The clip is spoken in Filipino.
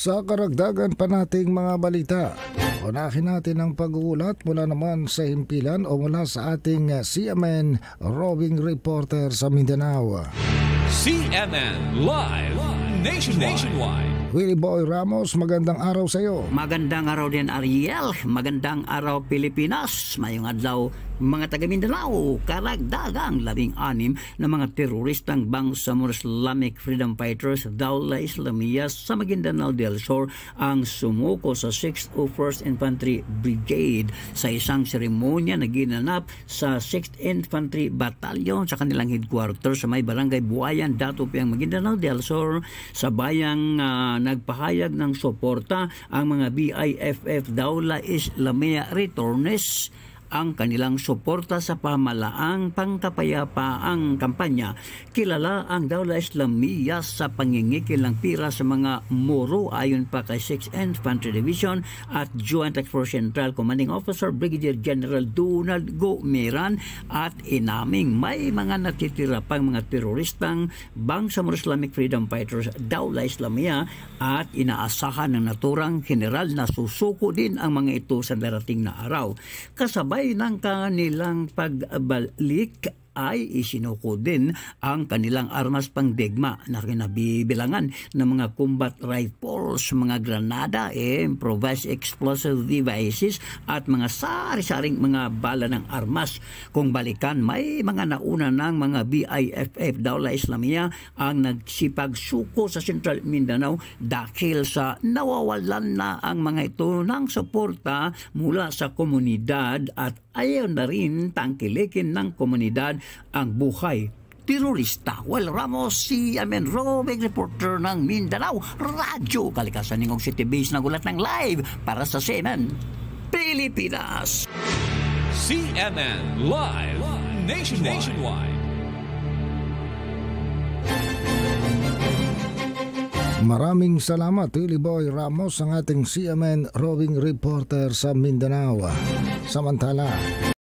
Sa karagdagan pa nating mga balita, unahin natin ang pag-uulat mula naman sa himpilan o mula sa ating CMN roving reporter sa Mindanao. CMN Live Nationwide. Willie Boy Ramos, magandang araw sa iyo. Magandang araw din, Ariel. Magandang araw, Pilipinas. Mayong adlaw, mga taga Mindanao. Karagdagang 16 na mga teroristang Bangsamoro Islamic Freedom Fighters Dawla Islamiyah sa Maguindanao del Sur ang sumuko sa 601st Infantry Brigade sa isang seremonya na ginanap sa 6th Infantry Battalion sa kanilang headquarters sa may barangay Buayan, Datupiang, Maguindanao del Sur. Sa bayang nagpahayag ng suporta ang mga BIFF Dawla Islamiyah Returnees ang kanilang suporta sa pamalaang pangkapayapaang kampanya. Kilala ang Dawla Islamiyah sa pangingikil ng pira sa mga Moro ayon pa kay 6th Infantry Division at Joint Exploration Central Commanding Officer Brigadier General Donald Gomeran at inaming may mga natitira pang mga teroristang Bangsamoro Islamic Freedom Fighters Dawla Islamiyah at inaasahan ng naturang general na susuko din ang mga ito sa darating na araw. Kasabay ng kanilang pagbalik ay isinuko din ang kanilang armas pangdigma na kinabibilangan ng mga combat rifles, mga granada, improvised explosive devices at mga sari-saring mga bala ng armas. Kung balikan, may mga nauna ng mga BIFF Dawla Islamiyah ang nagsipagsuko sa Central Mindanao dahil sa nawawalan na ang mga ito ng suporta mula sa komunidad at ayaw na rin tangkilikin ng komunidad ang buhay terorista. Well, Ramos, CMN roving reporter ng Mindanao Radyo Kalikasan Ningong City Base na gulat ng live para sa CMN Pilipinas. CMN Live Nationwide. Maraming salamat, Willie Boy Ramos, ang ating CMN roving reporter sa Mindanao. Samantala,